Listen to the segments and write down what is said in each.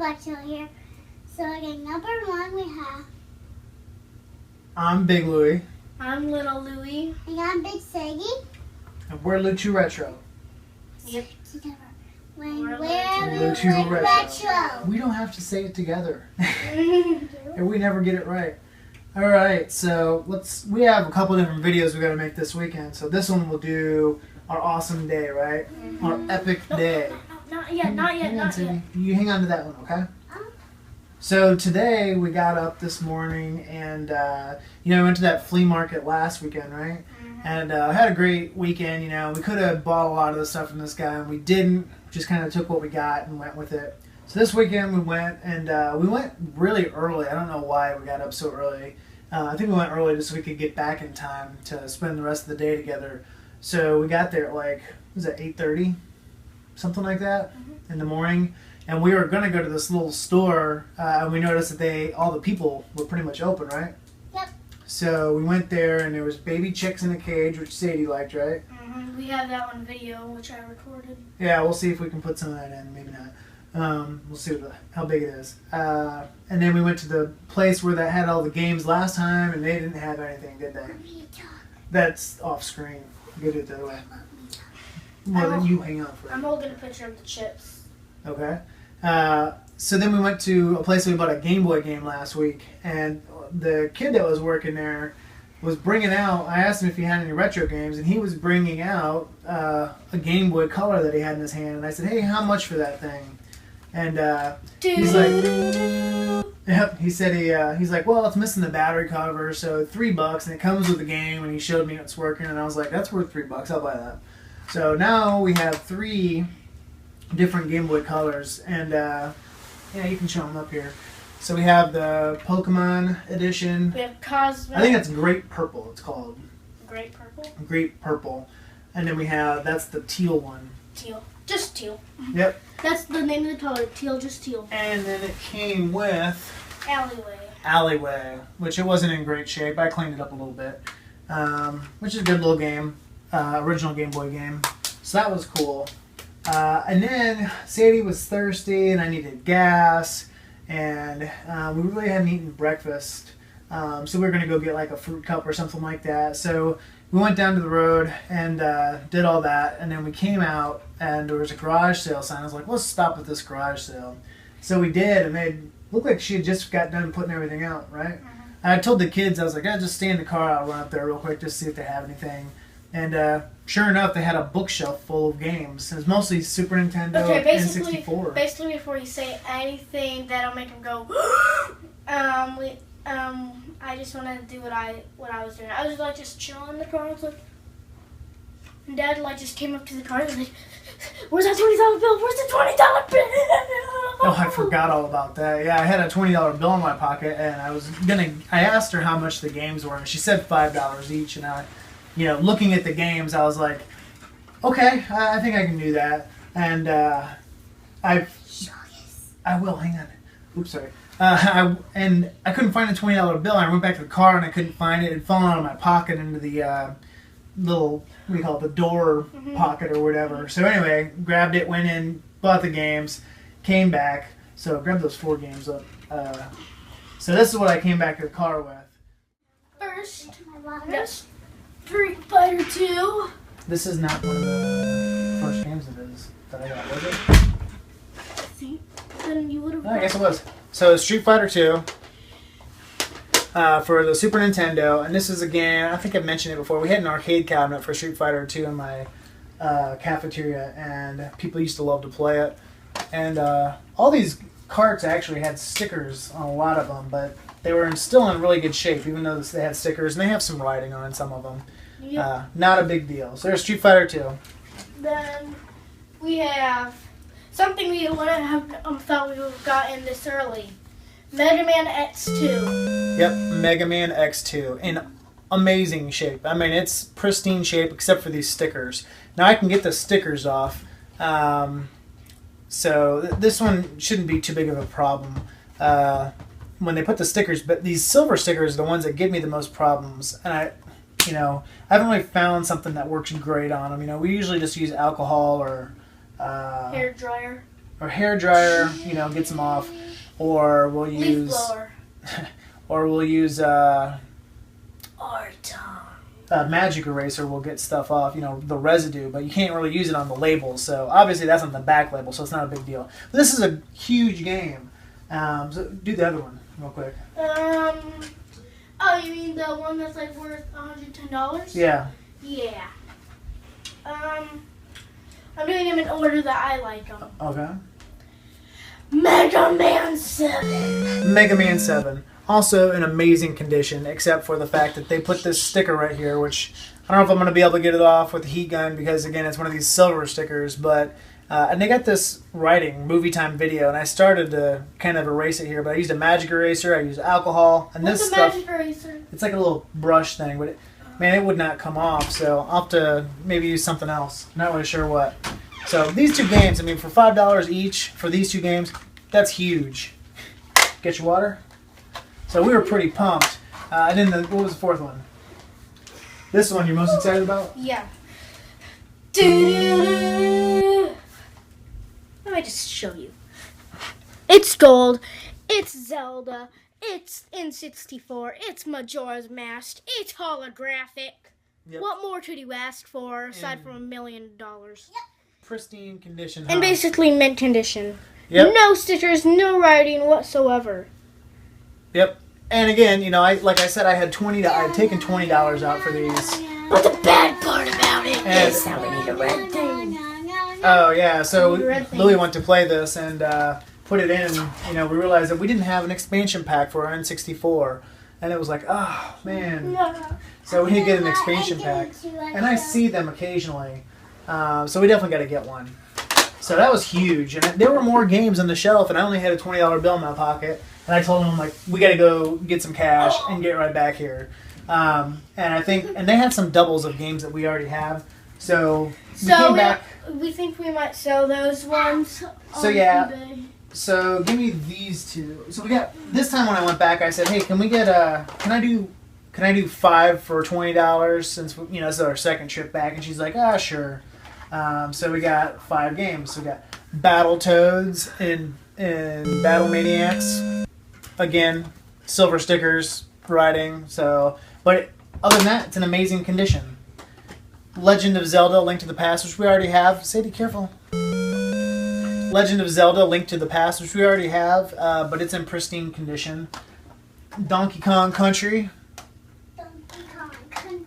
LOU2RETRO here. So again, number 1 we have. I'm Big Louie. I'm Little Louie. And I'm Big Saggy. And we're LOU2RETRO. Yep. Together. When We're we're LOU2RETRO. LOU2RETRO. We don't have to say it together. And we never get it right. Alright, so we have a couple different videos we got to make this weekend. So this one we'll do our awesome day, right? Our epic day. Not yet. Hang on. You hang on to that one, okay? So today we got up this morning and we went to that flea market last weekend, right? And had a great weekend. We could have bought a lot of the stuff from this guy and we didn't. Just kind of took what we got and went with it. So this weekend we went and we went really early. I don't know why we got up so early. I think we went early just so we could get back in time to spend the rest of the day together. So we got there at like, was it 8:30? Something like that in the morning. And we were going to go to this little store and we noticed that all the people were pretty much open, right? Yep. So we went there and there was baby chicks in a cage, which Sadie liked, right? We have that on video, which I recorded. Yeah, we'll see if we can put some of that in. Maybe not. We'll see how big it is. And then we went to the place where they had all the games last time, and they didn't have anything, did they? That's off screen. Get it that way. Well, then you hang on for it. I'm holding a picture of the chips. Okay. So then we went to a place we bought a Game Boy game last week, and the kid that was working there was bringing out, I asked him if he had any retro games, and he was bringing out a Game Boy Color that he had in his hand, and I said, hey, how much for that thing? And he's like, yep, he said he's like, well, it's missing the battery cover, so $3, and it comes with the game, and he showed me it's working, and I was like, that's worth $3, I'll buy that. So now we have 3 different Game Boy Colors, and yeah, you can show them up here. So we have the Pokemon edition. We have Cosmic. I think it's Great Purple, it's called. Great Purple? Great Purple. And then we have, that's the teal one. Teal. Just teal. Yep. That's the name of the color. Teal, just teal. And then it came with Alleyway, which it wasn't in great shape. I cleaned it up a little bit, which is a good little game, original Game Boy game. So that was cool. And then Sadie was thirsty and I needed gas, and we really hadn't eaten breakfast. So we were going to go get like a fruit cup or something like that. So we went down to the road and did all that, and then we came out and there was a garage sale sign. I was like, let's stop at this garage sale. So we did, and they looked like she had just got done putting everything out, right? I told the kids, I was like, just stay in the car, I'll run up there real quick just to see if they have anything. And sure enough, they had a bookshelf full of games. It was mostly Super Nintendo and N64. Basically, before you say anything that'll make them go, I just wanted to do what I was doing. I was like just chilling in the car. I was like, and Dad like just came up to the car and was like, "Where's that $20 bill? Where's the $20 bill?" Oh, I forgot all about that. Yeah, I had a $20 bill in my pocket, and I asked her how much the games were, and she said $5 each. And I, looking at the games, I was like, okay, I think I can do that. And I will. Hang on. Oops, sorry. And I couldn't find a $20 bill. I went back to the car and I couldn't find it. It had fallen out of my pocket into the little, what do you call it, the door pocket or whatever. So anyway, grabbed it, went in, bought the games, came back. So grabbed those 4 games up. So this is what I came back to the car with. First, yes, Street Fighter 2. This is not one of the first games that I got, was it? See, then you would have. I guess it was. So Street Fighter 2 for the Super Nintendo, and this is a game, I think I've mentioned it before, we had an arcade cabinet for Street Fighter 2 in my cafeteria, and people used to love to play it. And all these carts actually had stickers on a lot of them, but they were still in really good shape, even though they had stickers, and they have some writing on some of them. Yep. Not a big deal. So there's Street Fighter 2. Then we have something we wouldn't have thought we would have gotten this early. Mega Man X2. Yep, Mega Man X2 in amazing shape. I mean, it's pristine shape except for these stickers. Now I can get the stickers off, so this one shouldn't be too big of a problem when they put the stickers. But these silver stickers are the ones that give me the most problems, and I haven't really found something that works great on them. We usually just use alcohol or hair dryer. our hair dryer, you know, gets them off, or we'll Leaf use, blower. or we'll use Arton. magic eraser will get stuff off, you know, the residue, but you can't really use it on the labels. So obviously that's on the back label, so it's not a big deal. But this is a huge game. So do the other one real quick. Oh, you mean the one that's like worth $110? Yeah. Yeah. I'm doing them in order that I like them. Okay. Mega Man 7. Mega Man 7. Also in amazing condition, except for the fact that they put this sticker right here, which I don't know if I'm going to be able to get it off with the heat gun because, again, it's one of these silver stickers. But and they got this writing, movie time video, and I started to kind of erase it here, but I used a magic eraser, I used alcohol, and What's this a stuff, magic eraser? it's like a little brush thing, but man, it would not come off, so I'll have to maybe use something else. Not really sure what. So these two games, I mean, for $5 each for these two games, that's huge. Get your water? So we were pretty pumped. And then what was the fourth one? This one you're most excited about? Yeah. Doo-doo-doo. Let me just show you. It's gold. It's Zelda. It's N64. It's Majora's Mask. It's holographic. Yep. What more could you ask for aside And- from $1 million? Pristine condition. And basically mint condition. Yep. No stickers, no writing whatsoever. Yep. And again, you know, like I said, I had taken $20 out for these. But the bad part about it And- is that we need a red thing. Oh yeah, so Red thing. Louie went to play this and put it in. You know, we realized that we didn't have an expansion pack for our N64, and it was like, oh man. So we need to get an expansion pack, and I see them occasionally. So we definitely got to get one. So that was huge, and there were more games on the shelf, and I only had a $20 bill in my pocket. And I told them, like, we got to go get some cash and get right back here. And they had some doubles of games that we already have. So we came back. We think we might sell those ones. So on yeah. eBay. So give me these two. So we got this time when I went back, I said, hey, can we get can I do 5 for $20 since you know this is our second trip back? And she's like, sure. So we got 5 games. So we got Battletoads and Battle Maniacs. Again, silver stickers, writing. So, but other than that, it's in amazing condition. Legend of Zelda: Link to the Past, which we already have. Sadie, careful. Legend of Zelda: Link to the Past, which we already have, but it's in pristine condition. Donkey Kong Country.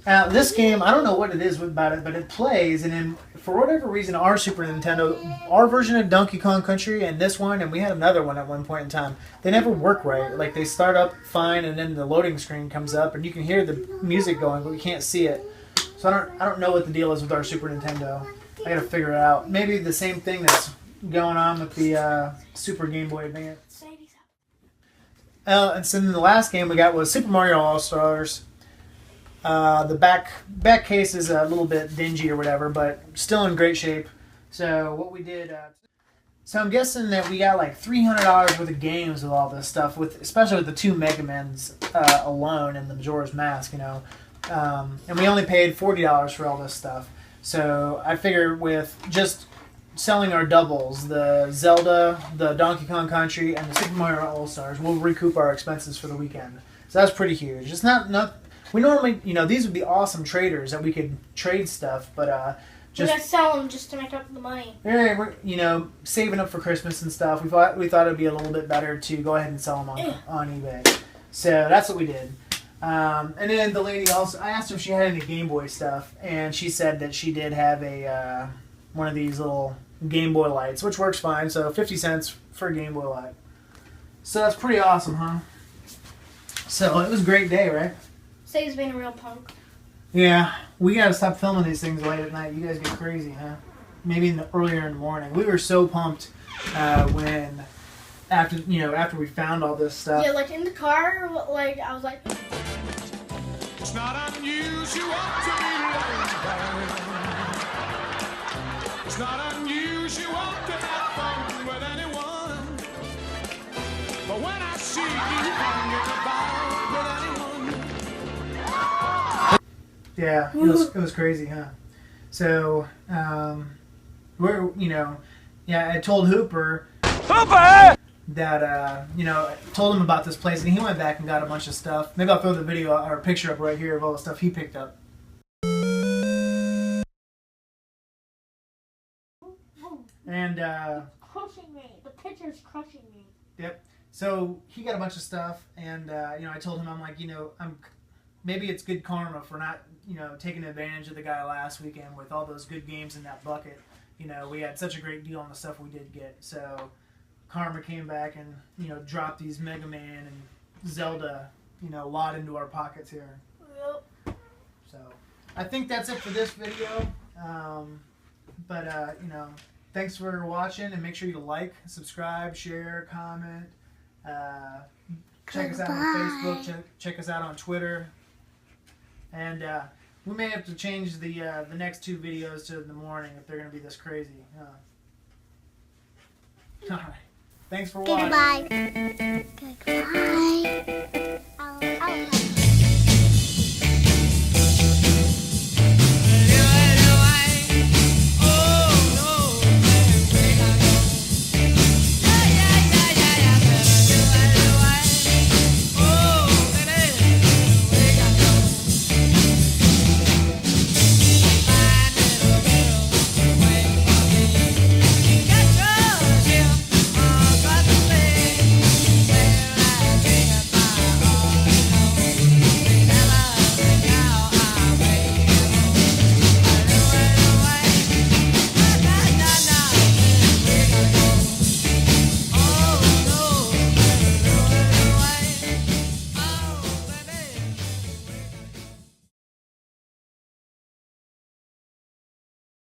This game, I don't know what it is about it, but it plays, and then for whatever reason, our Super Nintendo, our version of Donkey Kong Country and this one, and we had another one at one point in time, they never work right. Like, they start up fine, and then the loading screen comes up, and you can hear the music going, but we can't see it. So I don't know what the deal is with our Super Nintendo. I gotta figure it out. Maybe the same thing that's going on with the Super Game Boy Advance. And so then the last game we got was Super Mario All-Stars. The back case is a little bit dingy or whatever, but still in great shape. So what we did, so I'm guessing that we got like $300 worth of games with all this stuff, especially with the 2 Mega Mans alone and the Majora's Mask, you know. And we only paid $40 for all this stuff. So I figured with just selling our doubles, the Zelda, the Donkey Kong Country, and the Super Mario All-Stars, we'll recoup our expenses for the weekend. So that's pretty huge. It's not. We normally, you know, these would be awesome traders that we could trade stuff, but We're just gonna sell them just to make up the money. we're saving up for Christmas and stuff. We thought it'd be a little bit better to go ahead and sell them on eBay. So that's what we did. And then the lady also, I asked her if she had any Game Boy stuff, and she said that she did have a one of these little Game Boy lights, which works fine. So 50 cents for a Game Boy light. So that's pretty awesome, huh? So it was a great day, right? Save's being a real punk. Yeah, we gotta stop filming these things late at night. You guys get crazy, huh? Maybe earlier in the morning. We were so pumped when after we found all this stuff. Yeah, like in the car, like I was like. It's not unusual to be loved. It's not unusual to have fun with anyone. But when I see you hanging about with anyone. Yeah, it was crazy, huh? So we're yeah, I told Hooper that, you know, told him about this place, and he went back and got a bunch of stuff. Maybe I'll throw the video or picture up right here of all the stuff he picked up. And, Crushing me. The picture's crushing me. yep. So he got a bunch of stuff, and, you know, I told him, I'm like, you know, maybe it's good karma for not, you know, taking advantage of the guy last weekend with all those good games in that bucket. You know, we had such a great deal on the stuff we did get. So karma came back and, you know, dropped these Mega Man and Zelda, you know, lot into our pockets here. Yep. So I think that's it for this video. You know, thanks for watching, and make sure you like, subscribe, share, comment. Check us out on Facebook. Check us out on Twitter. And we may have to change the next 2 videos to the morning if they're going to be this crazy. All right. Thanks for watching. Goodbye. Goodbye.